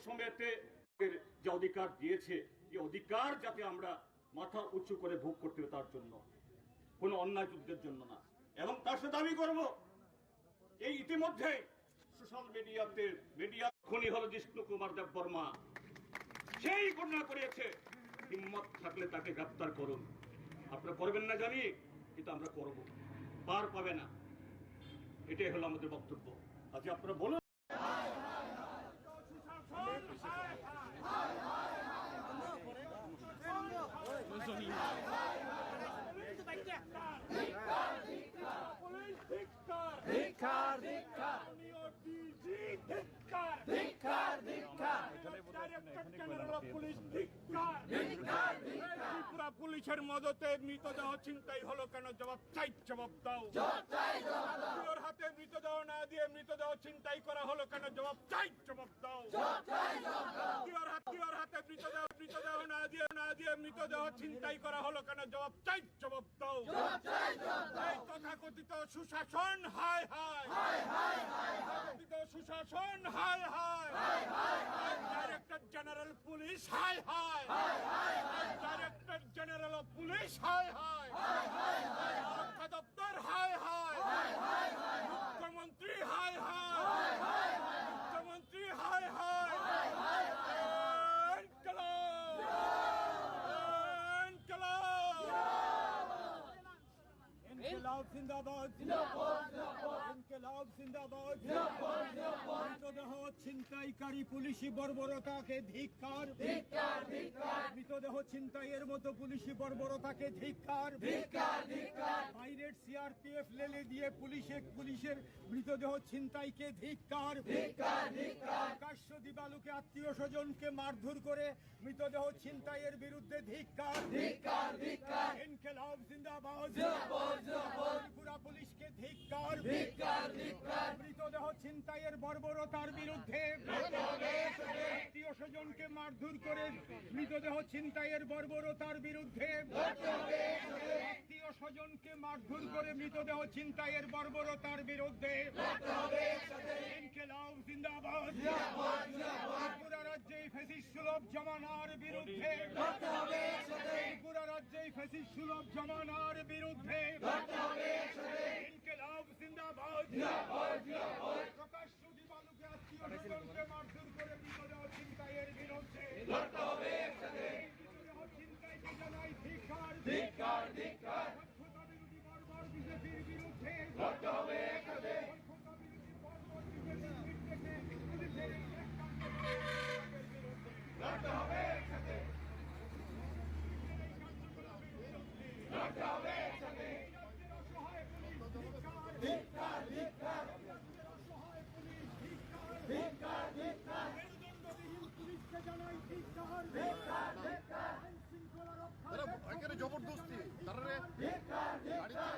সমেতে যে অধিকার দিয়েছে, এই অধিকার যাতে আমরা মাথা উঁচু করে ভোগ করতে হবে, তার জন্য, কোনো অন্যায় যুদ্ধের জন্য না। এবং তার সাথে দাবি করব, এই ইতিমধ্যে সোশ্যাল মিডিয়া খনি হল জিষ্ণু কুমার দেব বর্মা, সেই ঘটনা করেছে। হিম্মত থাকলে তাকে গ্রেপ্তার করুন। আপনারা করবেন না জানি, কিন্তু আমরা করব, পার পাবে না। এটাই হলো আমাদের বক্তব্য। আচ্ছা, আপনারা বলুন। ত্রিপুরা পুলিশের মদতে মৃতদেহ ছিনতাই হলো কেন? জবাব চাই, জবাব দাও। ওর হাতে মৃতদেহ না দিয়ে মৃতদেহ ছিনতাই করা হলো কেন? জবাব চাই, জবাব দাও। ওর হাতে মৃতদেহ না দিয়ে মৃতদেহ ছিনতাই করা হলো কেন? জবাব চাই, জবাব দাও। এই তথাকথিত সুশাসন হায় হায়, তথাকথিত সুশাসন হায় হায়, ডাইরেক্টর জেনারেল পুলিশ হায় হায়, ডাইরেক্টর জেনারেল অফ পুলিশ হায় হায়, রক্ষা দপ্তর হায় হায়, মুখ্যমন্ত্রী হায় হায়, মুখ্যমন্ত্রী হায় হায়। ইনকিলাব জিন্দাবাদ, ইনকিলাব জিন্দাবাদ। মৃতদেহ ছিনতাইকারী পুলিশি বর্বরতাকে ধিক্কার, মৃতদেহ ছিনতাইয়ের মতো পুলিশি বর্বরতাকে ধিক্কার। পাইরেট সিআরপিএফ লেলে দিয়ে পুলিশের মৃতদেহ ছিনতাইকে ধিক্কার। প্রকাশ্য দিবালুকে আত্মীয় স্বজনকে মারধর করে মৃতদেহ ছিনতাইয়ের বিরুদ্ধে ধিক্কার। ইনকিলাব জিন্দাবাদ, ত্রিপুরা পুলিশকে ধিক্কার। মৃতদেহ ছিনতাইয়ের বর্বরতার বিরুদ্ধে, আত্মীয় স্বজনকে মারধর করে মৃতদেহ ছিনতাইয়ের বর্বরতার বিরুদ্ধে, আত্মীয় স্বজনকে মারধর করে মৃতদেহ ছিনতাইয়ের বর্বরতার বিরুদ্ধে। ইনকিলাব জিন্দাবাদ, ত্রিপুরা রাজ্যে ফ্যাসিস্ট সুলভ জমানার বিরুদ্ধে, ত্রিপুরা রাজ্যে ফ্যাসিস্ট সুলভ জমানার বিরুদ্ধে। ইনকিলাব জিন্দাবাদ, প্রকাশ্য দিবালুকে আত্মীয় স্বজনকে মারধর করে মৃতদেহ ছিনতাইয়ের বিরুদ্ধে। মৃতদেহ ছিনতাইকে জানাই ধিক্কার, সভ্যতা বিরোধী বর্বর বিজেপির বিরুদ্ধে। সভ্যতা বিরোধী বর্বর বিজেপির নির্দেশে পুলিশের লড়তে হবে একসাথে, লড়তে হবে একসাথে। জবরদস্তি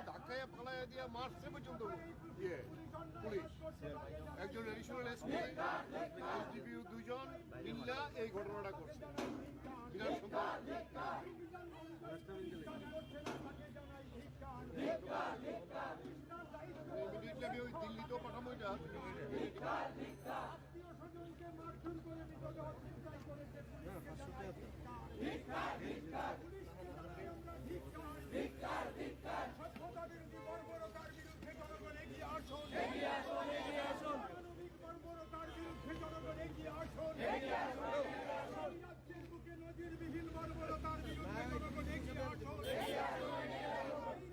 ধাক্কায় ফালাইয়া দিয়ে মারছে পর্যন্ত পুলিশ। একজন এডিশনাল এসপি, এসডিপিও 2 জন মিল্লা এই ঘটনাটা করছে। বিরাট সুন্দর। আমি ওই দিল্লিতেও পাঠাবো এটা। সভ্যতা বিরোধী বর্বরতার বিরুদ্ধে জনগণ এগিয়ে আসুন, মানবিক বর্বরতার বিরুদ্ধে জনগণ এগিয়ে আসুন। রাজ্যের বুকে নজিরবিহীন বর্বরতার বিরুদ্ধে জনগণ এগিয়ে আসুন।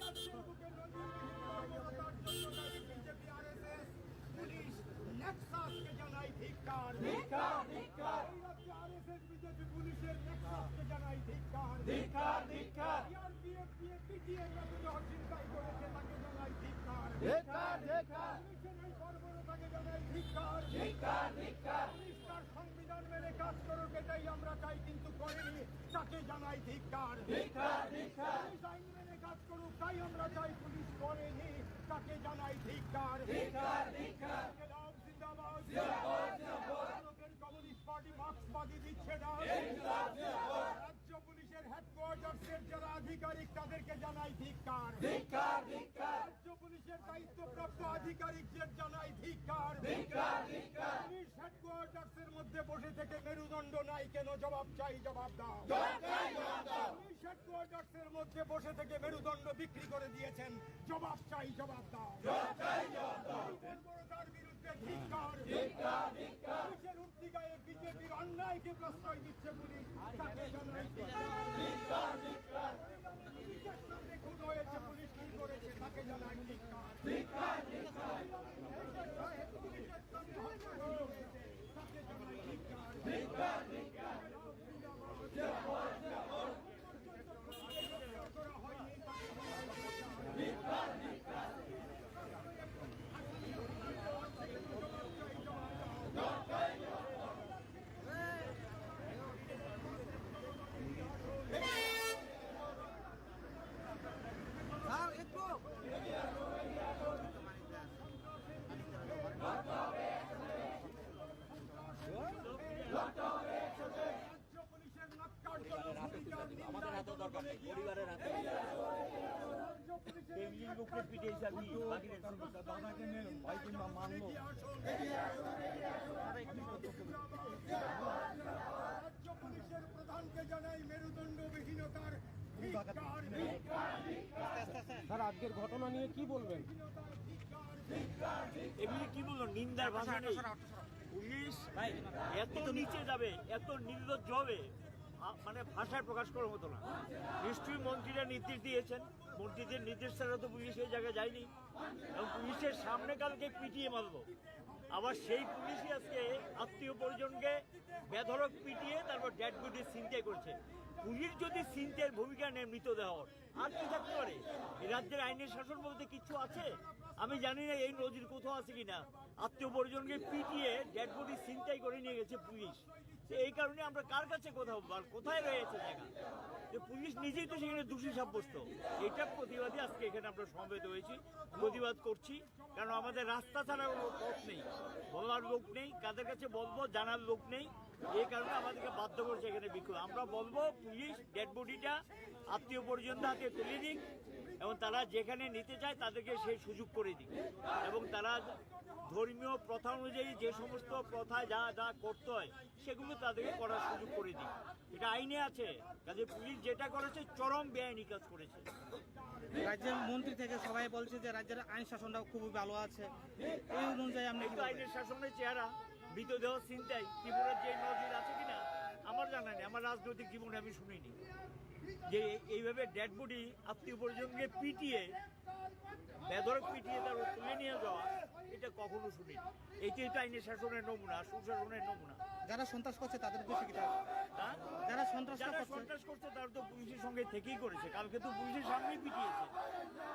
রাজ্যের বুকে নজিরবিহীন বর্বরতার জন্য বিজেপি আরএসএস পুলিশ নেক্সাসকে জানাই ধিক্কার। আরএসএস বিজেপি পুলিশের নেক্সাসকে জানাই ধিক্কার। সিআরপিএফ পিটিএ মৃতদেহ ছিনতাই করেছে, তাকে জানাই ধিক্কার। পুলিশের এই বর্বরতাকে জানাই ধিক্কার। পুলিশ তার সংবিধান মেনে কাজ করুক, এটাই আমরা চাই, কিন্তু করেনি, তাকে জানাই ধিক্কার। পুলিশ আইন মেনে কাজ করুক, তাই আমরা চাই, পুলিশ করেনি, তাকে জানাই ধিক্কার। জিন্দাবাদ, লোকের কমিউনিস্ট পার্টি মার্ক্সবাদী দিচ্ছে না। রাজ্য পুলিশের হেডকোয়ার্টার্সের যারা আধিকারিক, তাদেরকে জানাই ধিক্কার। রাজ্য পুলিশের দায়িত্বপ্রাপ্ত আধিকারিকদের জানাই ধিক্কার। পুলিশ হেডকোয়ার্টার হেডকোয়ার্টার্সের মধ্যে বসে থেকে মেরুদণ্ড নাই কেন জবাব চাই জবাব দাও পুলিশ হেডকোয়ার্টার্সের মধ্যে বসে থেকে মেরুদণ্ড বিক্রি করে দিয়েছেন জবাব চাই জবাব দাও বর্বরতার বিরুদ্ধে ধিক্কার পুলিশের উর্দি গায়ে বিজেপির অন্যায়কে প্রশ্রয় দিচ্ছে পুলিশ তাকে জানাই ধিক্কার পুলিশের সামনে খুন হয়েছে পুলিশ কি করেছে তাকে জানাই ধিক্কার পুলিশের সামনে হত্যা হয়েছে তাকে জানাই ধিক্কার করা হয়নি আমাদের হাতে দরকার নেই, পরিবারের হাতে রাজ্য পুলিশের প্রধানকে জানাই মেরুদণ্ডবিহীনতার স্যার আজকের ঘটনা নিয়ে কি বলবেন? এমনি কি বললো, নিন্দার ভাষা নেই। পুলিশ এত নিচে যাবে, এত নির্লজ্জ হবে, মানে ভাষায় প্রকাশ করার মতো না। নিশ্চয়ই মন্ত্রীরা নির্দেশ দিয়েছেন, মন্ত্রীদের নির্দেশ ছাড়া তো পুলিশ এই জায়গায় যায়নি, এবং পুলিশের সামনে কালকে পিটিয়ে মারলো। আবার সেই পুলিশই আজকে আত্মীয় পরিজনকে বেধড়ক পিটিয়ে তারপর ডেড বডি ছিনতাই করছে। পুলিশ যদি ছিনতাইয়ের ভূমিকা নেয় মৃতদেহ, আর কি থাকতে পারে? এই রাজ্যের আইনের শাসন বলতে কিছু আছে? আমি জানি না এই নজির কোথাও আছে কিনা। আত্মীয় পরিজনকে পিটিয়ে ডেড বডি ছিনতাই করে নিয়ে গেছে পুলিশ। এই কারণে আমরা কার কাছে কোথায় রয়েছে জায়গা যে পুলিশ নিজেই তো সেখানে দোষী সাব্যস্ত। এটা প্রতিবাদী আজকে এখানে আমরা সমবেত হয়েছি, প্রতিবাদ করছি। কারণ আমাদের রাস্তা ছাড়া কোনো পথ নেই, বলার লোক নেই, কাদের কাছে বলবো জানার লোক নেই। এই কারণে আমাদেরকে বাধ্য করছে এখানে বিক্ষোভ। আমরা বলবো পুলিশ ডেড বডিটা আত্মীয় পরিজনদের হাতে তুলে দিক, এবং তারা যেখানে নিতে চায় তাদেরকে সেই সুযোগ করে দিক, এবং তারা ধর্মীয় প্রথা অনুযায়ী যে সমস্ত প্রথায় যা যা করতে হয় সেগুলো তাদেরকে করার সুযোগ করে দিক। এটা আইনে আছে। কাজে পুলিশ যেটা করেছে চরম বেআইনি কাজ করেছে। রাজ্যের মন্ত্রী থেকে সবাই বলছে যে রাজ্যের আইন শাসনটা খুবই ভালো আছে, এই অনুযায়ী আপনি কিন্তু আইনের শাসনের চেহারা মৃতদেহ ছিনতাই ত্রিপুরার যে নজির আছে কিনা আমার জানা নেই, আমার রাজনৈতিক জীবনে আমি শুনিনি যে এইভাবে ডেড বডি আত্মীয় পরিজনকে পিটিয়ে বেধড়ক পিটিয়ে তার তুলে নিয়ে যাওয়া, এটা কখনো শুনিনি। এইটাই তো আইনের শাসনের নমুনা, সুশাসনের নমুনা। যারা সন্ত্রাস করছে তাদের উদ্দেশ্যে কি থাকবে? যারা সন্ত্রাস করছে তারা তো পুলিশের সঙ্গে থেকেই করেছে। কালকে তো পুলিশের সামনেই পিটিয়েছে,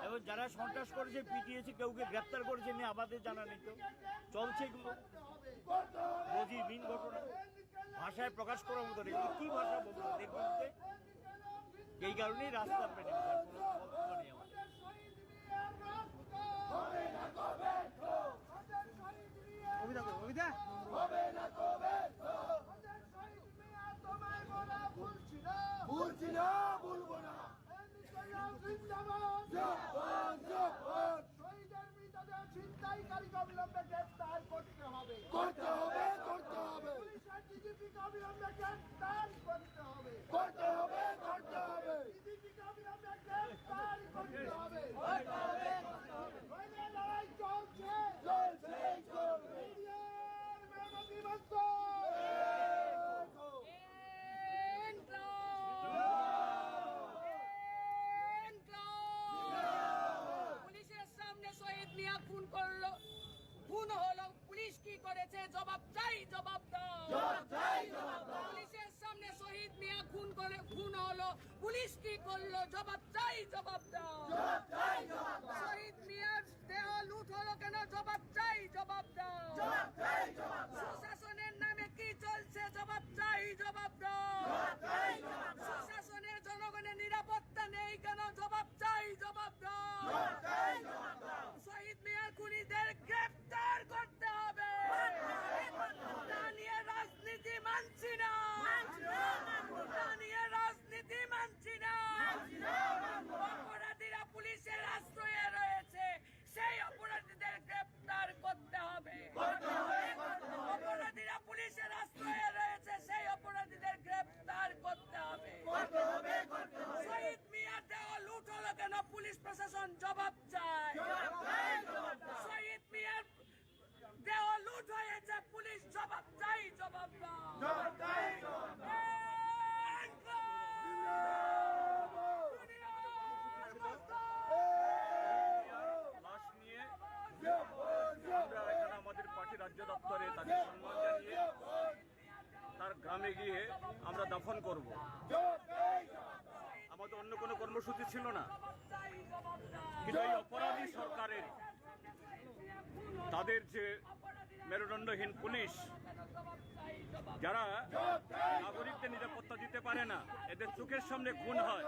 এবং যারা সন্ত্রাস করেছে পিটিয়েছে কাউকে গ্রেপ্তার করেছে নিয়ে আমাদের জানা নেই। তো চলছে এগুলো নজিরবিহীন ঘটনা, ভাষায় প্রকাশ করার মতো নেই। কি ভাষা বলবো দেখবেন? এই কারণেই রাস্তা পেটে ভুলছি না, ভুলবো না। শহীদের মৃতদেহ ছিনতাইকারীকে অবিলম্বে গ্রেফতার করতে হবে, করতে হবে, করতে হবে। পুলিশের ডিজিপিকে অবিলম্বে গ্রেফতার করতে হবে, করতে হবে, করতে হবে। ডিজিপিকে অবিলম্বে গ্রেফতার করতে হবে, করতে হবে, করতে হবে। লড়াই চলছে, চলছে, চলবে। মেহনতি বন্ধ পুলিশ কি করেছে জবাব চাই জবাব দাও। পুলিশের সামনে শহীদ মিয়া খুন হলো, পুলিশ কি করলো জবাব চাই জবাব দাও। শহীদ মিয়ার দেহ লুট হলো কেন জবাব চাই জবাব দাও। সুশাসনের নামে কি চলছে জবাব চাই জবাব দাও। সুশাসনের জনগণের নিরাপত্তা নেই কেন জবাব চাই জবাব দাও। শহীদ মিয়ার খুনিদের গ্রেফতার করতে হবে। তা নিয়ে রাজনীতি মানছি না, তা নিয়ে রাজনীতি মানছি না। প্রশাসন জবাব চায় শহীদ মিয়ার দেহ লুট হয়েছে পুলিশ জবাব চাই জবাব লাশ নিয়ে আমরা এখানে আমাদের পার্টি রাজ্য দপ্তরে তাকে সম্মান জানিয়ে তার গ্রামে গিয়ে আমরা দাফন করব। আমাদের অন্য কোনো কর্মসূচি ছিল না, কিন্তু এই অপরাধী সরকারের তাদের যে মেরুদণ্ডহীন পুলিশ, যারা নাগরিকদের নিরাপত্তা দিতে পারে না, এদের চোখের সামনে খুন হয়,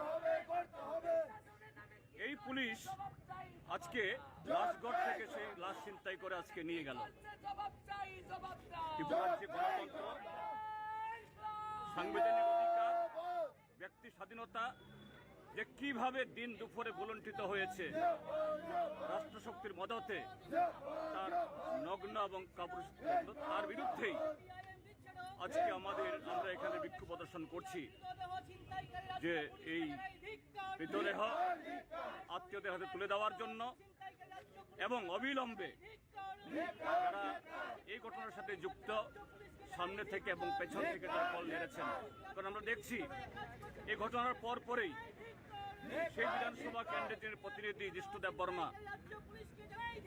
এই পুলিশ আজকে লাশগড় থেকে সেই লাশ ছিনতাই করে আজকে নিয়ে গেল। ত্রিপুরার যে গণতন্ত্র, সাংবিধানিক অধিকার, ব্যক্তি স্বাধীনতা যে কিভাবে দিন দুপুরে ভুলুণ্ঠিত হয়েছে রাষ্ট্রশক্তির মদতে, তার নগ্ন এবং কাপুরুষতা, তার বিরুদ্ধেই আজকে আমরা এখানে বিক্ষোভ প্রদর্শন করছি যে এই মৃতদেহ আত্মীয়দের হাতে তুলে দেওয়ার জন্য এবং অবিলম্বে যারা এই ঘটনার সাথে যুক্ত সামনে থেকে এবং পেছন থেকে তারা কল মেরেছেন। কারণ আমরা দেখছি এই ঘটনার পরেই সেই বিধানসভা কেন্দ্রের যিনি প্রতিনিধি জিষ্ণুদেব বর্মা,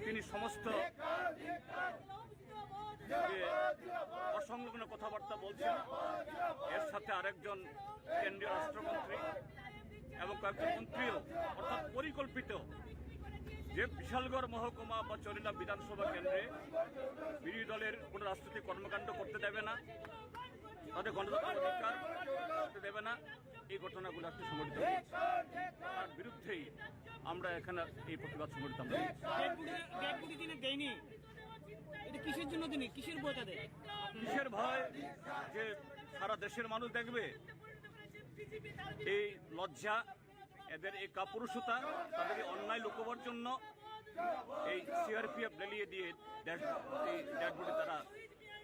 তিনি সমস্ত যে অসংলগ্ন কথাবার্তা বলছেন, এর সাথে আরেকজন কেন্দ্রীয় রাষ্ট্রমন্ত্রী এবং কয়েকজন মন্ত্রীও, অর্থাৎ পরিকল্পিত যে বিশালগড় মহকুমা বা চরিলাম বিধানসভা কেন্দ্রে বিরোধী দলের কোনো রাজনৈতিক কর্মকাণ্ড করতে দেবে না, তাদের গণতন্ত্রের অধিকার করতে দেবে না, এই ঘটনাগুলো আজকে সংঘটিত হয়েছে। তার বিরুদ্ধেই আমরা এখানে এই প্রতিবাদ সংঘটিত আমরা দেয়নি। এটা কিসের জন্য তিনি কিসের ভয় তাদের? কিসের ভয় যে সারা দেশের মানুষ দেখবে এই লজ্জা, এদের এই কাপুরুষতা, তাদের এই অন্যায় লুকোবার জন্য এই সিআরপিএফ লেলিয়ে দিয়ে এই ডেডবডি তারা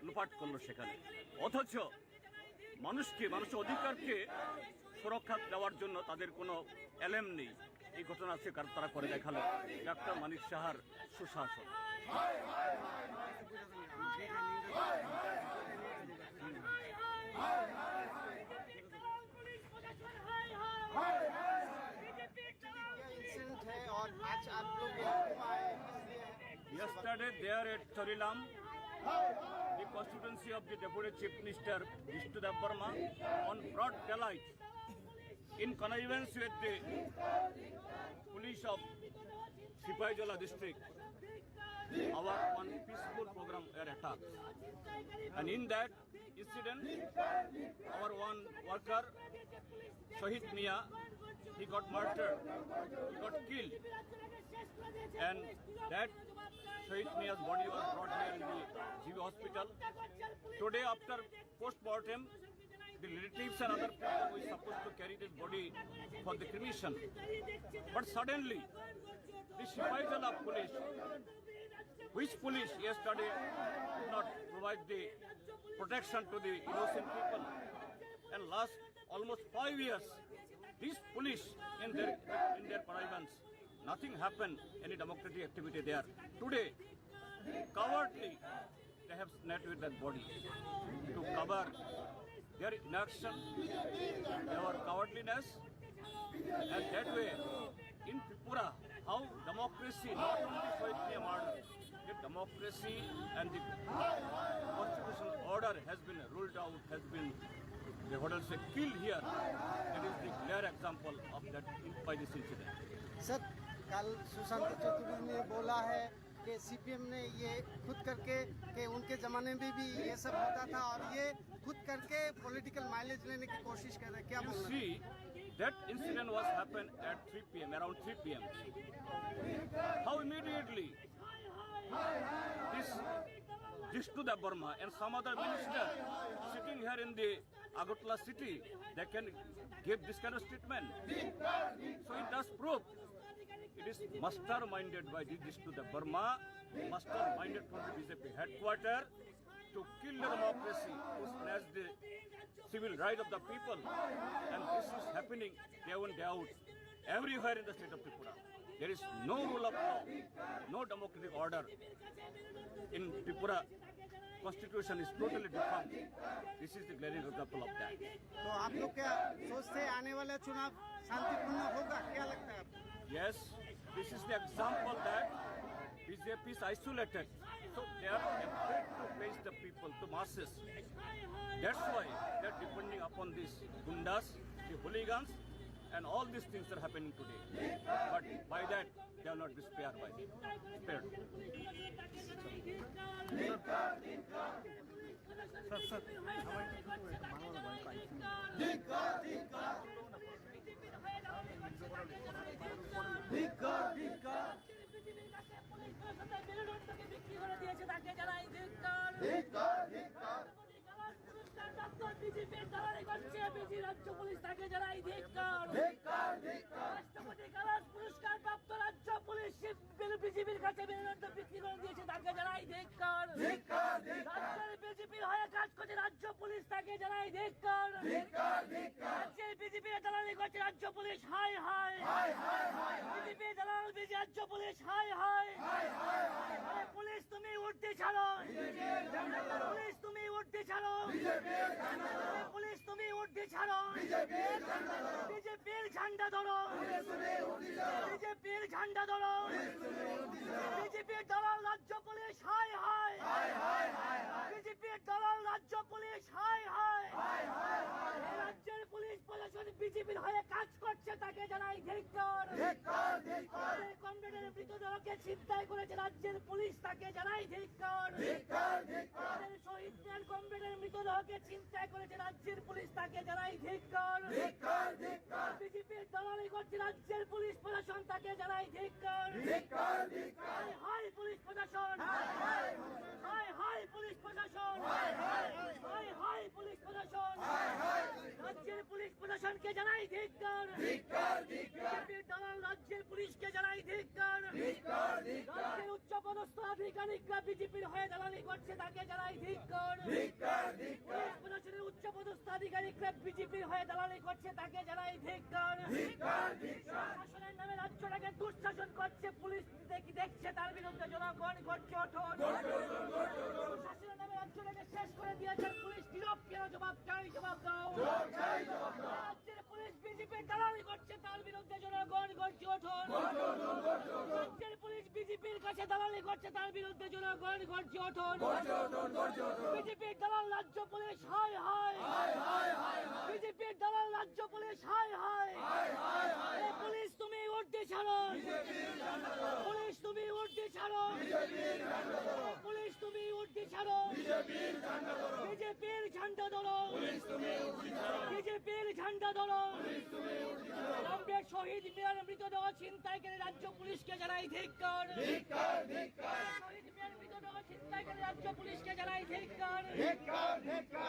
লুপাট করলো সেখানে। অথচ মানুষের অধিকারকে সুরক্ষা দেওয়ার জন্য তাদের কোনো এলেম নেই। এই ঘটনা আছে তারা করে দেখালো ডাক্তার মানিক সাহার সুশাসন। Yesterday there at Charilam, the constituency of the Deputy Chief Minister Vishnudev Verma, on broad daylight, in connivance with the police of CPIM district, our one peaceful program were attacked. And in that incident, our one worker, Sahid Mia, he got murdered, he got killed. And that Sahid Mia's body was brought here in the GV hospital. Today, after post-mortem, the relatives and other people were supposed to carry this body for the cremation. But suddenly, the Shipajala police, which police yesterday did not provide the protection to the innocent people, and last almost 5 years, these police in their connivance, nothing happened, any democratic activity there. Today, cowardly, they have snapped with that body to cover their inaction, their cowardliness, and that way, in Tripura, how democracy, not only Sahid murder, the democracy and the constitutional order has been ruled out, has been killed here. That is the clear example of that by this incident. Sir, कल सुशांत चतुर्वेदी ने बोला है कि CPM ने ये खुद करके कि उनके ज़माने में भी ये सब होता था और ये खुद करके पॉलिटिकल माइलेज लेने की कोशिश कर रहे हैं। क्या You see, that incident was happened at 3 p.m., around 3 p.m. How immediately this Vishnudev Verma and some other minister sitting here in the Agartala city, they can give this kind of statement. So it does prove it is masterminded by the Vishnudev Verma, masterminded from the BJP headquarters to kill the democracy, to snatch the civil right of the people. And this is happening day in, day out, everywhere in the state of Tripura. There is no rule of law, no democratic order. In Tripura, constitution is totally defunct. This is the glaring example of that. तो आप लोग क्या सोचते हैं आने वाला चुनाव शांतिपूर्ण होगा, क्या लगता है आपको? Yes, this is the example that BJP is isolated. So they are afraid to face the people, the masses. That's why they are depending upon these gundas, the hooligans, and all these things are happening today. But by that, they will not be spared by them. Spared. রাজ্য police তাকে জানাই ধিক্কার। রাষ্ট্রপতি কালাস পুরস্কার প্রাপ্ত রাজ্য police বিজেপির কাছে মেরুদণ্ড বিক্রি করে দিয়েছে তাকে জানাই ধিক্কার। রাজ্যের বিজেপির হয়ে কাজ করছে রাজ্য পুলিশ তাকে জানাই ধিক্কার। রাজ্যের বিজেপির দালালি করছে রাজ্য পুলিশ হাই হাই। বিজেপি দালাল রাজ্য পুলিশ হাই হাই। আরে পুলিশ তুমি উঠতে ছাড়ো, পুলিশ তুমি উঠতে ছাড়ো, পুলিশ তুমি উঠতে ছাড়ো। বিজেপির ঝান্ডা ধরো, বিজেপির ঝান্ডা ধরো। বিজেপির দালাল রাজ্য পুলিশ হাই হাই। বিজেপির দালাল রাজ্য পুলিশ হাই হাই। রাজ্যের পুলিশ প্রশাসন বিজেপির হয়ে কাজ করছে তাকে জানাই ধিক্কার। কমরেডের মৃতদেহকে ছিনতাই করেছে রাজ্যের পুলিশ তাকে জানাই ধিক্কার। শহীদ মিয়ার কমরেডের মৃতদেহকে ছিনতাই করেছে রাজ্যের পুলিশ তাকে জানাই ধিক্কার। বিজেপির দালালি করছে রাজ্যের পুলিশ প্রশাসন তাকে জানাই ধিক্কার। হাই পুলিশ প্রশাসন, হাই হাই পুলিশ প্রশাসন, হাই হাই পুলিশ প্রশাসন। রাজ্যের পুলিশ প্রশাসনকে জানাই ধিক্কার। বিজেপির দালাল রাজ্যের পুলিশকে জানাই ধিক্কার। রাজ্যের উচ্চপদস্থ আধিকারিকরা বিজেপির হয়ে দালালি করছে তাকে জানাই ধিক্কার। পুলিশ প্রশাসনের উচ্চপদস্থ আধিকারিকরা বিজেপির হয়ে দালালি করছে তাকে জানাই ধিক্কার। শাসনের নামে রাজ্যটাকে দুঃশাসন করছে পুলিশ দেখছে তার বিরুদ্ধে জনগণ করছে ওঠন। শাসনের নামে রাজ্যটাকে শেষ করে দিয়েছে পুলিশ নীরব কেন? জবাব চাই, জবাব দাও। রাজ্যের পুলিশ বিজেপির দালালি করছে তার বিরুদ্ধে জনগণ করছে ওঠন। রাজ্যের পুলিশ বিজেপির কাছে দালালি করছে তার বিরুদ্ধে জনগণ করছে ওঠন। বিজেপির দালাল রাজ্য পুলিশ হাই হাই। বিজেপির দালাল রাজ্য পুলিশ হাই হাই। পুলিশ তুমি উঠতে ছাড়ো, পুলিশ তুমি উঠতে ছাড়ো, পুলিশ তুমি উঠতে ছাড়ো। বিজেপির ঝান্ডা ধরো, বিজেপির ঝান্ডা ধরো। কমরেড শহীদ মিয়ার মৃতদেহ ছিনতাইকারী রাজ্য পুলিশকে জানাই ধিক্কার। শহীদ মিয়ার মৃতদেহ ছিনতাইকারী রাজ্য পুলিশকে জানাই ধিক্কার।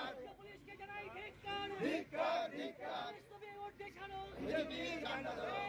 রাজ্য পুলিশকে জানাই ধিক্কার। পুলিশ তুমি উঠতে ছাড়ো, বিজেপির ঝান্ডা ধরো।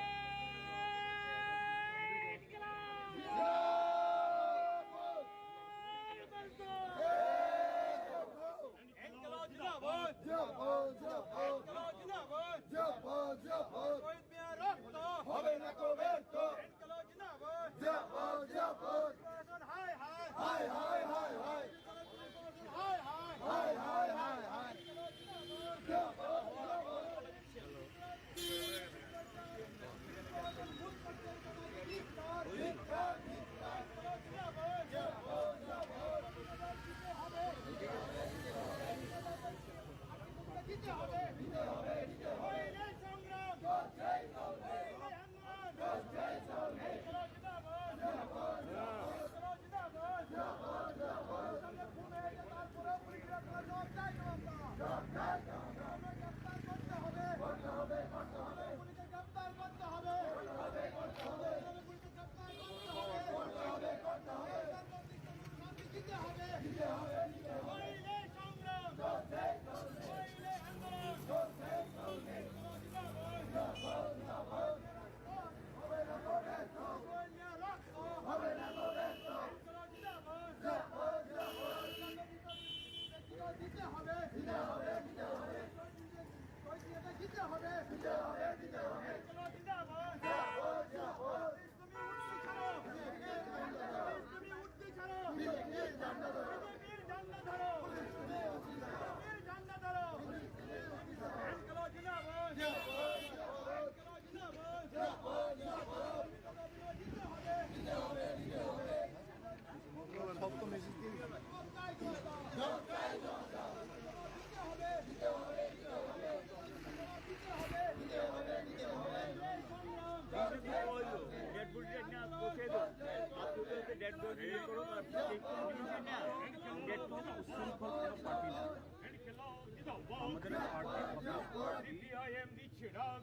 CPIM দিচ্ছে ডাক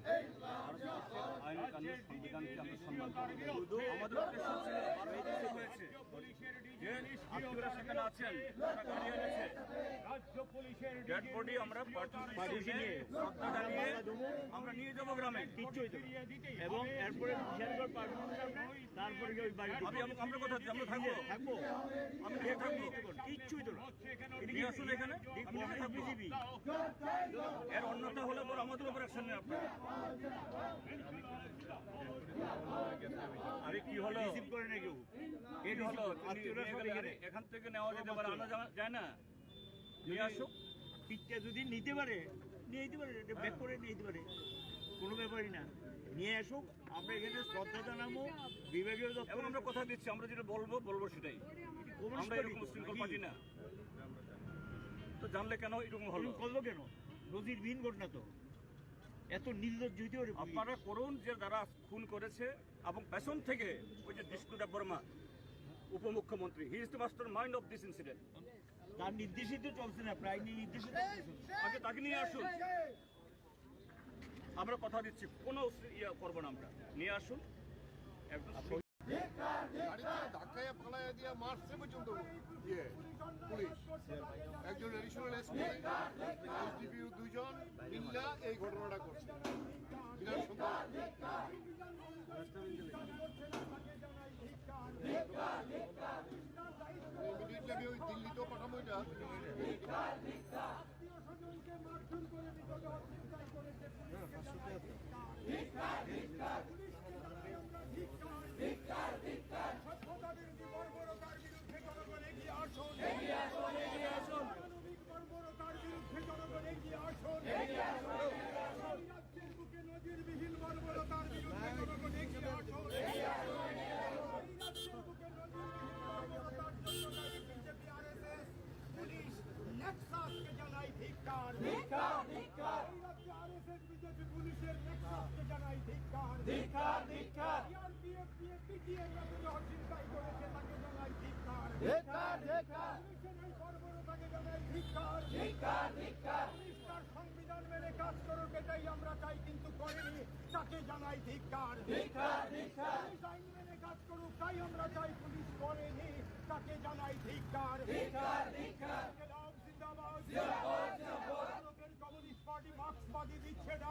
রাজ্যের ডিজিপির নিষ্ক্রিয়তার বিরুদ্ধে আমাদের উদ্দেশ্য ছিল আরো এই দেশে হয়েছে পুলিশের যে আত্মীয়রা সেখানে আছেন তারা গাড়ি এনেছে রাজ্য পুলিশের ডেড বডি আমরা পার্টি নিয়ে শ্রদ্ধা জানিয়ে আমরা নিয়ে যাবো গ্রামে কিচ্ছুই তো না। এবং এরপরে বিশালগড় পার্বণ সামনে তারপরে গিয়ে ওই বাড়ি আমরা কোথায় আমরা থাকবো থাকবো আমি নিয়ে থাকবো কিচ্ছুই তো না। নিয়ে আসুন এখানে আমি থাকবো এর অন্যটা হলে পর আমাদের উপর অ্যাকশন নেই আপনারা আরে কি হলো রিসিভ করে না কেউ এই হলো আত্মীয়রা সব এখানে এখান থেকে নেওয়া যেতে পারে আনা যায় না নিয়ে আসুক পিঠটা যদি নিতে পারে নিয়ে যেতে পারে, ব্যাক করে নিয়ে যেতে পারে, কোনো ব্যাপারই না। নিয়ে আসুক, আমরা এখানে শ্রদ্ধা জানাবো বিভাগীয় এবং দপ্তর। আমরা কথা দিচ্ছি আমরা যেটা বলবো সেটাই আমরা এরকম মুসলিম পার্টি না তো জানলে কেন এরকম হলো করলো কেন? নজিরবিহীন ঘটনা তো, এত নির্লজ্জ হইতে পারে পুলিশ? আপনারা করুন যে যারা খুন করেছে এবং পেছন থেকে ওই যে ডিস্কু দেববর্মা উপমুখ্যমন্ত্রী he is the master mind of this incident তার নির্দেশিত চলছে না, প্রায় নির্দেশিত চলছে। আগে তাকে নিয়ে আসুন আমরা কথা দিচ্ছি কোনো ইয়ে করবো না আমরা নিয়ে আসুন একদম গাড়িতে ধাক্কায় ফালাইয়া দিয়া মারছে পর্যন্ত পুলিশ একজন এডিশনাল এসপি এসডিপিউ দুজন মিল্লা এই ঘটনাটা করছে বিরাট সুন্দর ইমিডিয়েটলি আমি ওই দিল্লিতেও পাঠাবো এটা বর্বরতার বিরুদ্ধে জনগণ এগিয়ে আসুন বর্বরতার বিরুদ্ধে জনগণ এগিয়ে আসুন রাজ্যের বুকে নজিরবিহীন বর্বরতার বিরুদ্ধে জনগণ এগিয়ে আসুন রাজ্যের বুকে নজিরবিহীন বর্বরতার জন্য দায়ী বিজেপি আরএসএস পুলিশ নেক্সাসকে জানাই ধিক্কার এই রাজ্যে আরএসএস বিজেপি পুলিশের নেক্সাসকে জানাই ধিক্কার সিআরপিএফ দিয়ে পিটিএ চিন্তাই করেছে তাকে জানাই ধিক্কার পুলিশের এই বর্বরতাকে জানাই ধিক্কার পুলিশ তার সংবিধান মেনে কাজ করুক এটাই আমরা চাই কিন্তু করেনি তাকে জানাই ধিক্কার পুলিশ আইন মেনে কাজ করুক তাই আমরা চাই পুলিশ করেনি তাকে জানাই ধিক্কার জিন্দাবাদ ভারতের কমিউনিস্ট পার্টি মার্ক্সবাদী দিচ্ছে না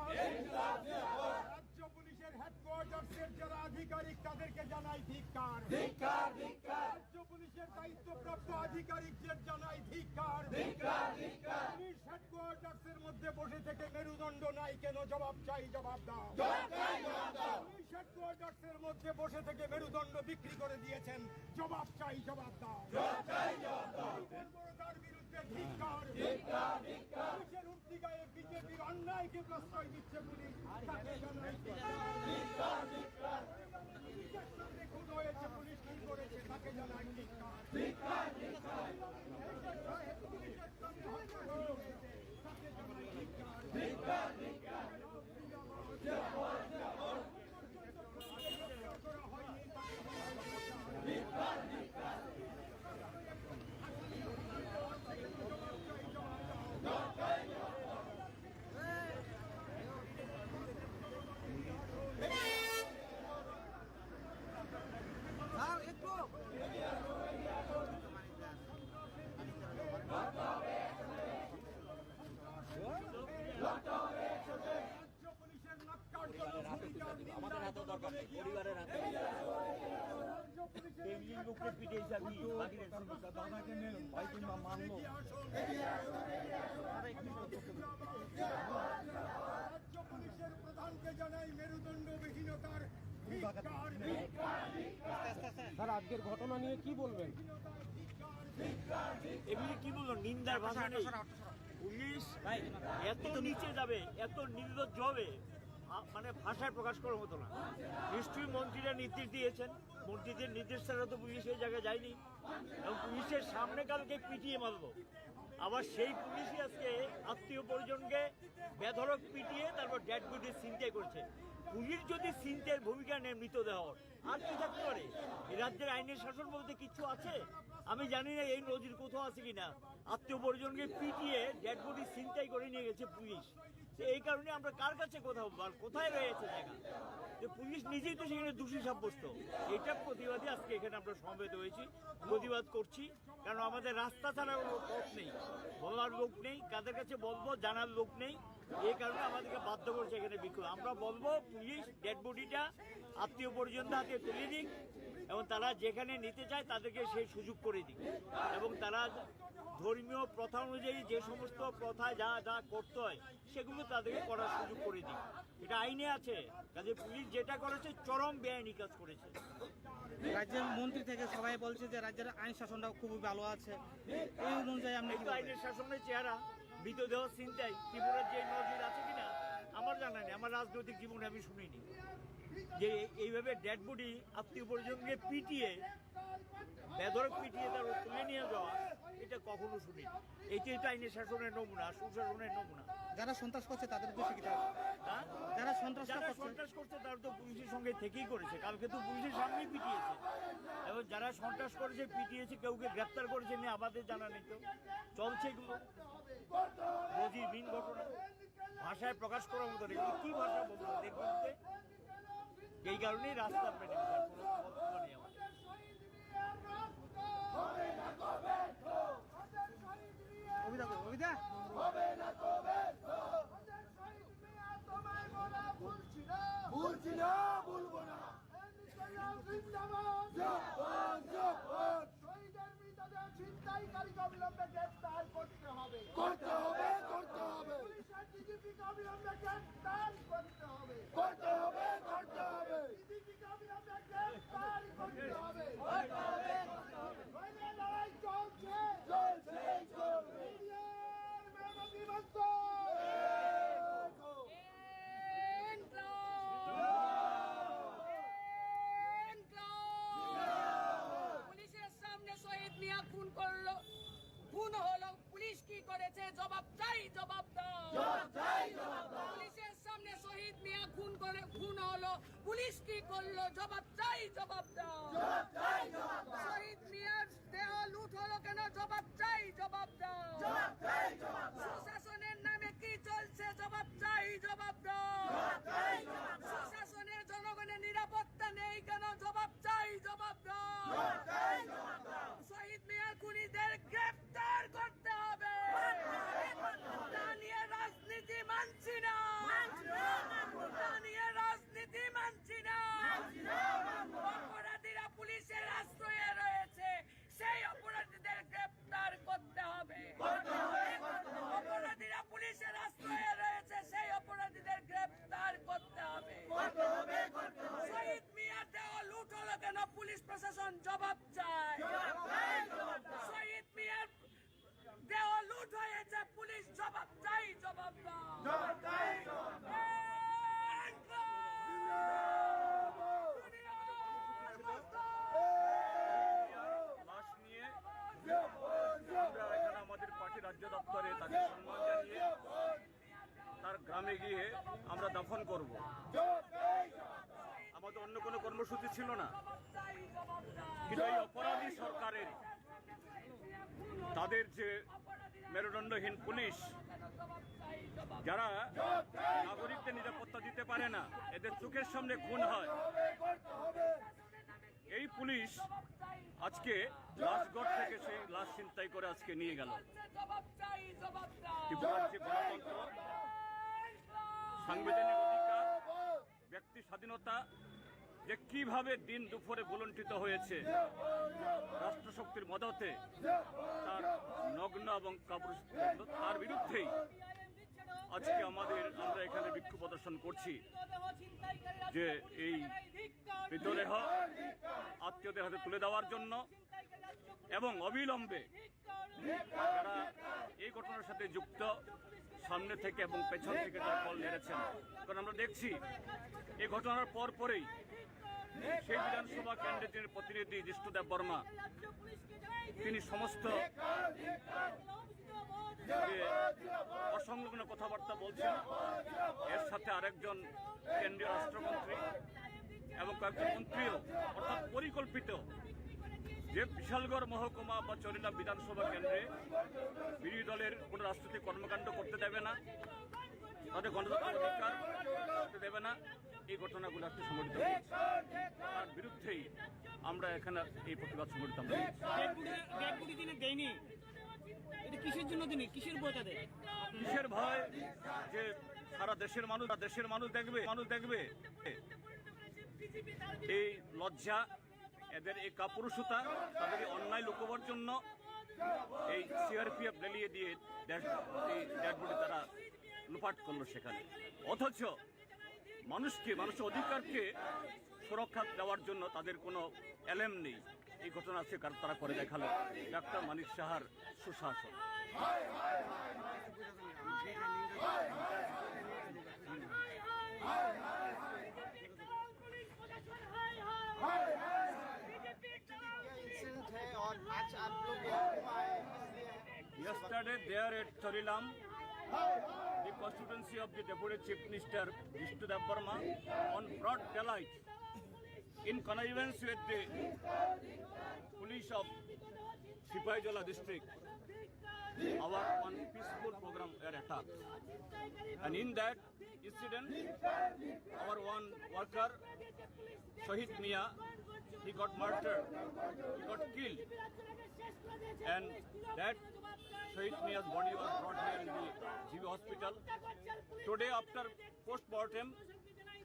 রাজ্য পুলিশের হেডকোয়ার্টার্সের যারা আধিকারিক তাদেরকে জানাই ধিক্কার রাজ্য পুলিশের দায়িত্বপ্রাপ্ত আধিকারিকদের জানাই ধিক্কার পুলিশ হেডকোয়ার্টার্সের মধ্যে বসে থেকে মেরুদণ্ড নাই কেন জবাব চাই জবাব দাও পুলিশ হেডকোয়ার্টার্সের মধ্যে বসে থেকে মেরুদণ্ড বিক্রি করে দিয়েছেন জবাব চাই জবাব দাও বর্বরতার বিরুদ্ধে ধিক্কার পুলিশের উর্দি গায়ে বিজেপির অন্যায়কে প্রশ্রয় দিচ্ছে পুলিশ তাকে জানাই ধিক্কার পুলিশের সামনে খুন হয়েছে পুলিশ কি করেছে তাকে জানাই ধিক্কার পুলিশের সামনে হত্যা হয়েছে তাকে জানাই ধিক্কার করা হয়নি রাজ্য পুলিশের আমাদের হাতে দরকার পরিবারের হাতে রাজ্য পুলিশের প্রধানকে জানাই মেরুদণ্ডবিহীনতার স্যার আজকের ঘটনা নিয়ে কি বলবেন? এমনি কি বললো, নিন্দার ভাষা নেই। পুলিশ এত নিচে যাবে, এত নির্লজ্জ হবে, মানে ভাষায় প্রকাশ করার মতো না। নিশ্চয়ই মন্ত্রীরা নির্দেশ দিয়েছেন, মন্ত্রীদের নির্দেশ ছাড়া তো পুলিশ এই জায়গায় যায়নি। এবং পুলিশের সামনে কালকে পিটিয়ে মারলো, আবার সেই পুলিশই আজকে আত্মীয় পরিজনকে বেধড়ক পিটিয়ে তারপর ডেড বডি ছিনতাই করছে। পুলিশ যদি ছিনতাইয়ের ভূমিকা নেয় মৃতদেহ, আর কি থাকতে পারে? এই রাজ্যের আইনের শাসন বলতে কিছু আছে? আমি জানি না এই নজির কোথাও আছে কিনা, আত্মীয় পরিজনকে পিটিয়ে ডেড বডি ছিনতাই করে নিয়ে গেছে পুলিশ। এই কারণে আমরা কার কাছে কোথায় রয়েছে জায়গা যে পুলিশ নিজেই তো সেখানে দোষী সাব্যস্ত। এটা প্রতিবাদী আজকে এখানে আমরা সমবেত হয়েছি, প্রতিবাদ করছি। কারণ আমাদের রাস্তা ছাড়া কোনো পথ নেই, বলার লোক নেই, কাদের কাছে বলবো জানার লোক নেই। এই কারণে আমাদেরকে বাধ্য করছে এখানে বিক্ষোভ। আমরা বলবো পুলিশ ডেড বডিটা আত্মীয় পরিজনদের হাতে তুলে দিক এবং তারা যেখানে নিতে চায় তাদেরকে সেই সুযোগ করে দিক, এবং তারা ধর্মীয় প্রথা অনুযায়ী যে সমস্ত প্রথায় যা যা করতে হয় সেগুলো তাদেরকে করার সুযোগ করে দিক। এটা আইনে আছে। কাজে পুলিশ যেটা করেছে চরম বেআইনি কাজ করেছে। রাজ্যের মন্ত্রী থেকে সবাই বলছে যে রাজ্যের আইন শাসনটা খুবই ভালো আছে, এই অনুযায়ী আপনি কি আইনের শাসনের চেহারা মৃতদেহ চিন্তায় ত্রিপুরার যে নজির আছে কিনা আমার জানা নেই, আমার রাজনৈতিক জীবনে আমি শুনিনি যে এইভাবে ডেড বডি আত্মীয় পরিজনকে পিটিয়ে বেধড়ক পিটিয়ে তার তুলে নিয়ে যাওয়া, এটা কখনো শুনি। এইটাই তো আইনের শাসনের নমুনা, সুশাসনের নমুনা। যারা সন্ত্রাস করছে তাদের উদ্দেশ্যে কি থাকবে? যারা সন্ত্রাস করছে তারা তো পুলিশের সঙ্গে থেকেই করেছে, কালকে তো পুলিশের সামনেই পিটিয়েছে, এবং যারা সন্ত্রাস করেছে পিটিয়েছে কাউকে গ্রেপ্তার করেছে নিয়ে আমাদের জানা নেই। তো চলছে এগুলো নজিরবিহীন ঘটনা, ভাষায় প্রকাশ করার মতো নেই। কি ভাষা বলবো দেখবো, এই কারণেই রাস্তা পেটে ভুলছি না, ভুলবো না। ছিনতাইকারীকে অবিলম্বে গ্রেফতার করতে হবে, করতে হবে, করতে হবে। পুলিশের ডিজিপিকে অবিলম্বে গ্রেফতার করতে হবে, করতে হবে, করতে হবে। ডিজিপিকে অবিলম্বে গ্রেফতার করতে হবে, করতে হবে, করতে হবে। লড়াই চলছে, চলছে, চলছে। মেহনতি মস্ত পুলিশের সামনে শহীদ মিয়া খুন হলো, পুলিশ কি করেছে জবাব চাই, জবাব দাও। পুলিশের সামনে শহীদ মিয়া খুন হলো, পুলিশ কি করলো জবাব চাই, জবাব দাও। শহীদ মিয়ার দেহ লুট হলো কেন জবাব চাই, জবাব দাও। সুশাসনের নামে কি চলছে জবাব চাই, জবাব দাও। সুশাসনের জনগণের নিরাপত্তা নেই কেন জবাব চাই, জবাব দাও। শহীদ মিয়ার খুনিদের গ্রেফতার করতে হবে, তা নিয়ে রাজনীতি মানছি না, তা নিয়ে রাজনীতি মানছি না। অপরাধীরা পুলিশের আশ্রয়ে রয়েছে, সেই অপরাধীদের গ্রেফতার করতে হবে। অপরাধীরা পুলিশের আশ্রয়ে রয়েছে, সেই অপরাধীদের গ্রেফতার করতে হবে। শহীদ মিয়ার দেহ লুট হলো কেন পুলিশ প্রশাসন জবাব চায়। শহীদ মিয়ার দেহ লুট হয়েছে, পুলিশ জবাব চাই, জবাব দাও। লাশ নিয়ে আমরা এখানে আমাদের পার্টি রাজ্য দপ্তরে তাকে সম্মান জানিয়ে তার গ্রামে গিয়ে আমরা দাফন করব। আমাদের অন্য কোনো কর্মসূচি ছিল না, কিন্তু এই অপরাধী সরকারের তাদের যে মেরুদণ্ডহীন পুলিশ, যারা নাগরিকদের নিরাপত্তা দিতে পারে না, এদের চোখের সামনে খুন হয়, এই পুলিশ আজকে লাশগড় থেকে সেই লাশ ছিনতাই করে আজকে নিয়ে গেল। ত্রিপুরার যে গণতন্ত্র, সাংবিধানিক অধিকার, ব্যক্তি স্বাধীনতা যে কিভাবে দিন দুপুরে ভুলুণ্ঠিত হয়েছে রাষ্ট্রশক্তির মদতে, তার নগ্ন এবং তার বিরুদ্ধেই আজকে আমরা এখানে বিক্ষোভ প্রদর্শন করছি যে এই মৃতদেহ আত্মীয়দের হাতে তুলে দেওয়ার জন্য এবং অবিলম্বে যারা এই ঘটনার সাথে যুক্ত সামনে থেকে এবং পেছন থেকে তারা কল মেরেছেন। কারণ আমরা দেখছি এই ঘটনার পরেই সেই বিধানসভা ক্যান্ডিডেটের প্রতিনিধি জিষ্ণুদেব বর্মা তিনি সমস্ত অসংলগ্ন কথাবার্তা বলছেন। এর সাথে আরেকজন কেন্দ্রীয় রাষ্ট্রমন্ত্রী এবং কয়েকজন মন্ত্রীও, অর্থাৎ পরিকল্পিত যে বিশালগড় মহকুমা বা চরিলাম বিধানসভা কেন্দ্রে বিরোধী দলের কোনো রাজনৈতিক কর্মকাণ্ড করতে দেবে না, তাদের গণতন্ত্রের অধিকার করতে দেবে না, এই ঘটনাগুলো আজকে সংঘটিত হয়েছে। তার বিরুদ্ধেই আমরা এখানে এই প্রতিবাদ সংঘটিত আমরা দেয়নি, এটা কিসের জন্য দিনি, কিসের ভয় তাদের? কিসের ভয়? যে সারা দেশের মানুষ দেখবে এই লজ্জা, এদের এই কাপুরুষতা, তাদের এই অন্যায় লুকোবার জন্য এই সিআরপিএফ লেলিয়ে দিয়ে এই ডেডবডি তারা লুপাট করলো সেখানে। অথচ মানুষের অধিকারকে সুরক্ষা দেওয়ার জন্য তাদের কোনো এলেম নেই। এই ঘটনা আছে তারা করে দেখালো ডাক্তার মানিক সাহার সুশাসন। इंसिडेंट है और आज आप लोग यहाँ आए इसलिए Yesterday there at Charilam, the constituency of the Deputy Chief Minister Vishnu Dev Burma, on broad daylight, in connivance with the police of CPIM district, our one peaceful program were attacked. And in that incident, our one worker, Sahid Mia, he got murdered, he got killed. And that Sahid Mia's body was brought here in the GV hospital. Today, after post-mortem,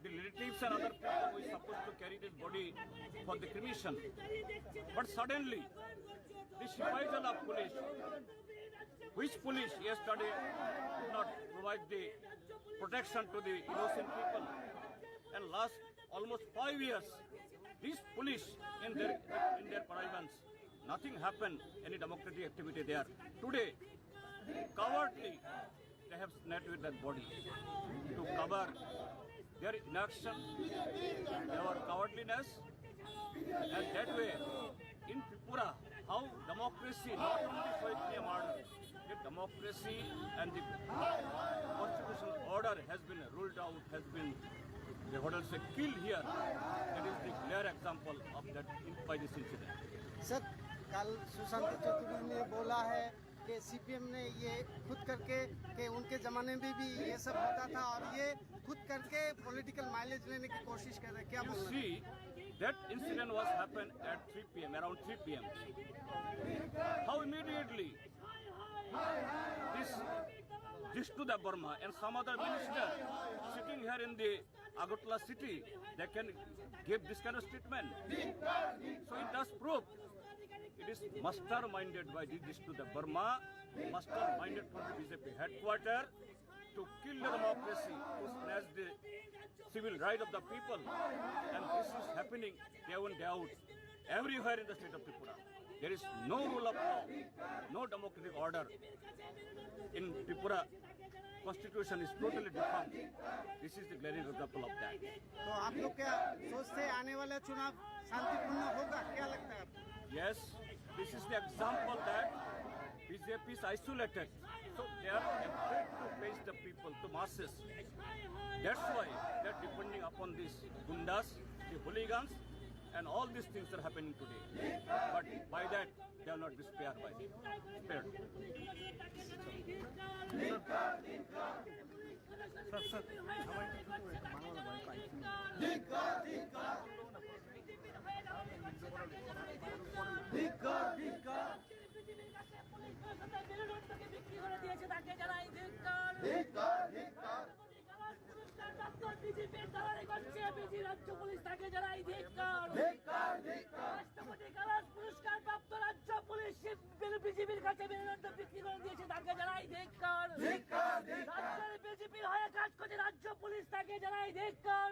the relatives and other people were supposed to carry this body for the cremation. But suddenly, the Shipajala police, which police yesterday did not provide the protection to the innocent people, and last almost 5 years, these police in their province, nothing happened, any democratic activity there. Today, cowardly, they have snapped with that body to cover their inaction, their cowardliness, and that way, in Tripura, how democracy, not only Sahid murder, the democracy and the constitutional order has been ruled out, has been, the hotels say, killed here. That is the clear example of that by this incident. Sir कल सुशांत चतुर्वेदी ने बोला है कि CPM ने ये खुद करके कि उनके ज़माने में भी ये सब होता था और ये खुद करके पॉलिटिकल माइलेज लेने की कोशिश कर रहे हैं, क्या You बोल रहे हैं? see, that incident was happened at 3 p.m., around 3 p.m. How immediately this Vishnu Dev Burma and some other minister sitting here in the Agartala city, they can give this kind of statement. So it does prove it is masterminded by the Vishnu Dev Burma, masterminded from the BJP headquarters to kill the democracy, to snatch the civil right of the people. And this is happening day in, day out, everywhere in the state of Tripura. There is no rule of law, no democratic order. In Tripura, constitution is totally defunct. This is the glaring example of that. तो आप लोग क्या सोचते हैं आने वाला चुनाव शांतिपूर्ण होगा, क्या लगता है आपको? Yes, this is the example that BJP is isolated. So they are afraid to face the people, the masses. That's why they are depending upon these gundas, the hooligans, and all these things are happening today. But by that, they are not spared by them. Spared. রাজ্য police তাকে জানাই ধিক্কার। রাষ্ট্রপতি কালাস পুরস্কার প্রাপ্ত রাজ্য police বিজেপির কাছে মেরুদণ্ড বিক্রি করে দিয়েছে, তাকে জানাই ধিক্কার। রাজ্যের বিজেপির হয়ে কাজ করছে রাজ্য পুলিশ, তাকে জানাই ধিক্কার।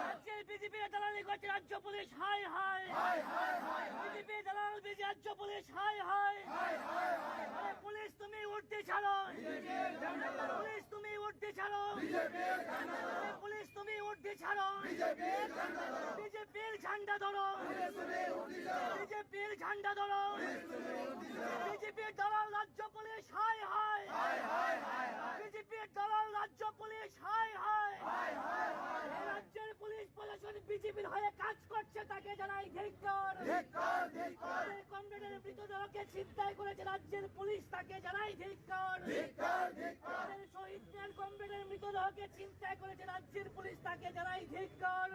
রাজ্যের বিজেপির দালালি করছে রাজ্য পুলিশ, হাই হাই। বিজেপি দালাল রাজ্য পুলিশ, হাই হাই। পুলিশ তুমি উঠতে ছাড়ো, পুলিশ তুমি উঠতে ছাড়ো, পুলিশ তুমি উঠতে ছাড়ো। বিজেপির ঝান্ডা ধরো, বিজেপির ঝান্ডা ধরো। বিজেপির দালাল রাজ্য পুলিশ, হাই হাই। বিজেপির দালাল রাজ্য পুলিশ হাই হাই এই রাজ্যের পুলিশ প্রশাসন বিজেপির হয়ে কাজ করছে তাকে জানাই ধিক্কার। কমরেডের মৃতদেহকে ছিনতাই করেছে রাজ্যের পুলিশ তাকে জানাই ধিক্কার। শহীদ মিয়ার কমরেডের মৃতদেহকে ছিনতাই করেছে রাজ্যের পুলিশ তাকে জানাই ধিক্কার।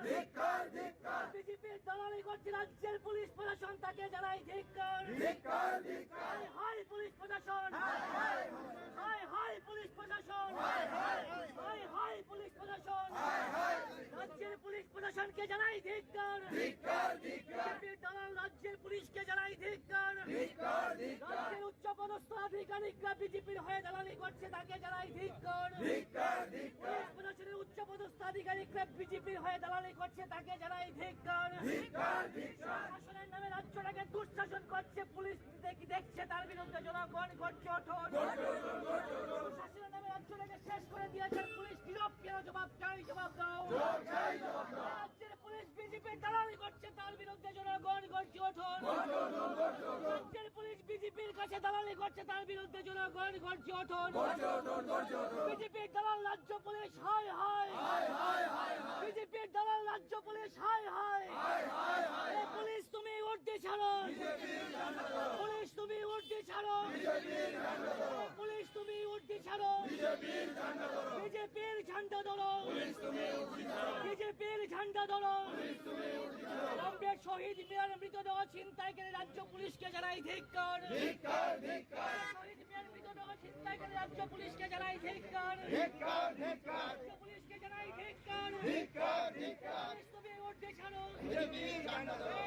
বিজেপির দালালি করছে রাজ্যের পুলিশ প্রশাসন তাকে জানাই ধিক্কার। হাই পুলিশ প্রশাসন, হাই পুলিশ প্রশাসন, হাই পুলিশ প্রশাসন, রাজ্যের পুলিশ প্রশাসনকে জানাই ধিক্কার। বিজেপির দালাল রাজ্যের পুলিশকে জানাই ধিক্কার। রাজ্যের উচ্চপদস্থ আধিকারিকরা বিজেপির হয়ে দালালি করছে তাকে জানাই ধিক্কার। পুলিশ প্রশাসনের উচ্চপদস্থ আধিকারিকরা বিজেপির হয়ে দালালি করছে তাকে জানাই ধিক্কার। শাসনের নামে রাজ্যটাকে দুঃশাসন করছে পুলিশ দেখছে তার বিরুদ্ধে জনগণ করছে ওঠন। শাসনের নামে রাজ্যটাকে শেষ করে দিয়েছে পুলিশ নীরব কেন? জবাব চাই, জবাব দাও। রাজ্যের পুলিশ বিজেপির দালালি করছে তার বিরুদ্ধে জনগণ করছে ওঠন। রাজ্যের পুলিশ বিজেপির কাছে দালালি করছে তার বিরুদ্ধে জনগণ করছে ওঠন। বিজেপির দালাল রাজ্য পুলিশ হাই হাই, বিজেপির দালাল রাজ্য পুলিশ হাই হাই। পুলিশ তুমি উর্দি ছাড়ো, পুলিশ তুমি উর্দি ছাড়ো, পুলিশ তুমি উর্দি ছাড়ো। বিজেপির ঝান্ডা ধরো, বিজেপির ঝান্ডা ধরো। কমরেড শহীদ মিয়ার মৃতদেহ ছিনতাইকারী রাজ্য পুলিশকে জানাই ধিক্কার। শহীদ মিয়ার মৃতদেহ ছিনতাইকারী রাজ্য পুলিশকে জানাই ধিক্কার। রাজ্য পুলিশকে জানাই ধিক্কার। পুলিশ তুমি উর্দি ছাড়ো, বিজেপির ঝান্ডা ধরো।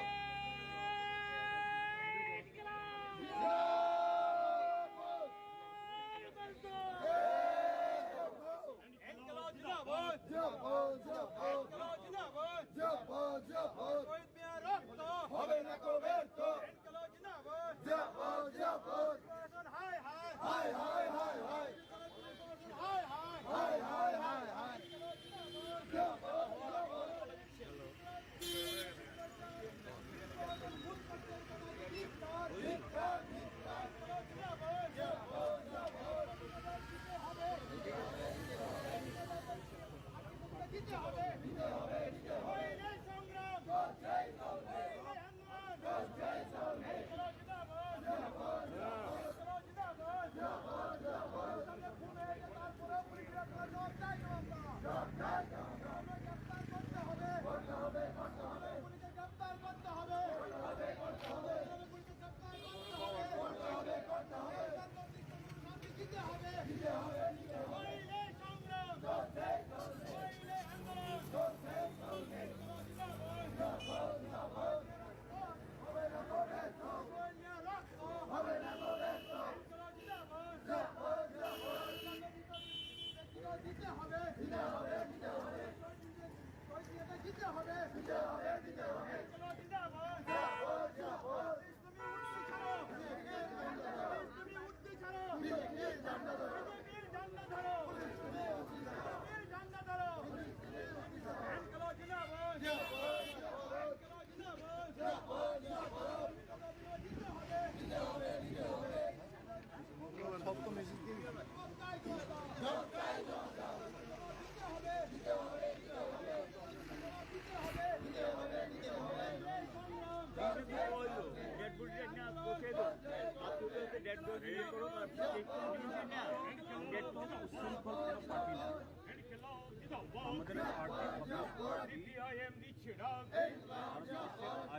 CPIM দিচ্ছে না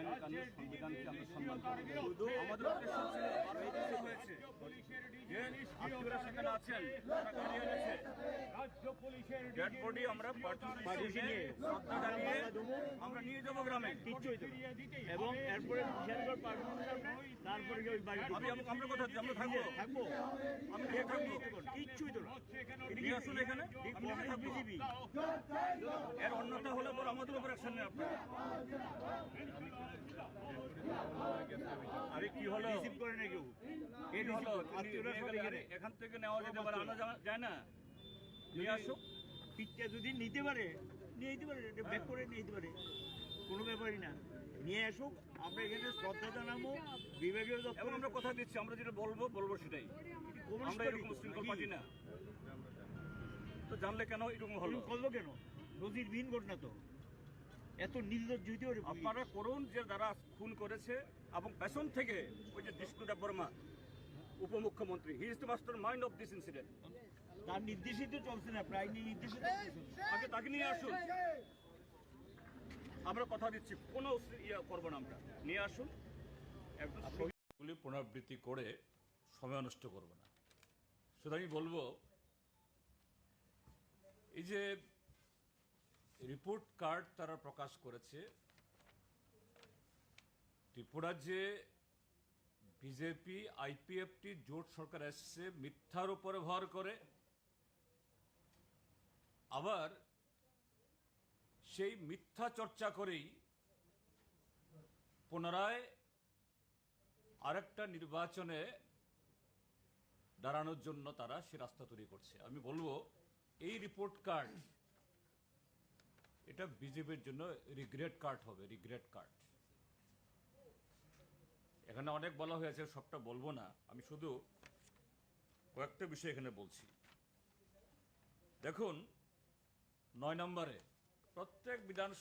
রাজ্যের সংবিধানকে আমরা সম্মান করি। শুধু আমাদের উদ্দেশ্য ছিল আর এই দেশে হয়েছে যে আত্মীয়রা সেখানে আছেন, তারা গাড়ি এনেছে রাজ্য পুলিশের ডেড বডি আমরা পার্টি নিয়ে শ্রদ্ধা জানিয়ে আমরা নিয়ে যাবো গ্রামে কিচ্ছুই এবং এরপরে তারপরে ওই বাড়ি আমরা কোথায় আমরা থাকবো আমি নিয়ে থাকবো কিচ্ছুই তো না। নিয়ে আসুন এখানে বিজেপি এর অন্যতা হলে পর আমাদের উপর অ্যাকশন নেই আপনারা। আরে কি হলো রিসিভ করে না কেউ, এই হলো এখান থেকে নেওয়া যেতে পারে, আনা যায় না। নিয়ে আসো পিঠটা যদি নিতে পারে নিয়ে নিতে পারে, ব্যাক করে নিয়ে নিতে পারে, কোনো ব্যাপারই না। নিয়ে আসুক, আমরা এখানে শ্রদ্ধা জানাবো বিভাগীয় এবং আমরা কথা দিচ্ছি আমরা যেটা বলবো সেটাই। আমরা এরকম শৃঙ্খল পাচ্ছি না। তো জানলে কেন এরকম হলো? করলো কেন? নজিরবিহীন ঘটনা তো, এত নির্লজ্জ হইতে পারে পুলিশ? আপনারা করুন যে যারা খুন করেছে এবং পেছন থেকে ওই যে বিষ্ণু দেববর্মা উপমুখ্যমন্ত্রী, he is the master mind of this incident. তার নির্দেশিত চলছে না, প্রায় নির্দেশিত চলছে। আগে তাকে নিয়ে আসুন, আমরা কথা দিচ্ছি কোনো ইয়ে করবো না, আমরা নিয়ে আসুন একদম। গুলি পুনরাবৃত্তি করে সময় নষ্ট করব না। শুধু আমি বলবো, এই যে রিপোর্ট কার্ড তারা প্রকাশ করেছে, ত্রিপুরার যে বিজেপি আইপিএফটি জোট সরকার এসছে মিথ্যার উপরে ভর করে, আবার সেই মিথ্যা চর্চা করেই পুনরায় আরেকটা নির্বাচনে দাঁড়ানোর জন্য তারা সে রাস্তা তৈরি করছে। আমি বলবো এই রিপোর্ট কার্ড এটা বিজেপির জন্য রিগ্রেট কার্ড হবে, রিগ্রেট কার্ড। এখানে অনেক বলা হয়েছে, সবটা বলবো না, আমি শুধু কয়েকটা বিষয় এখানে বলছি। দেখুন 9 নম্বরে প্রত্যেক বিধানসভা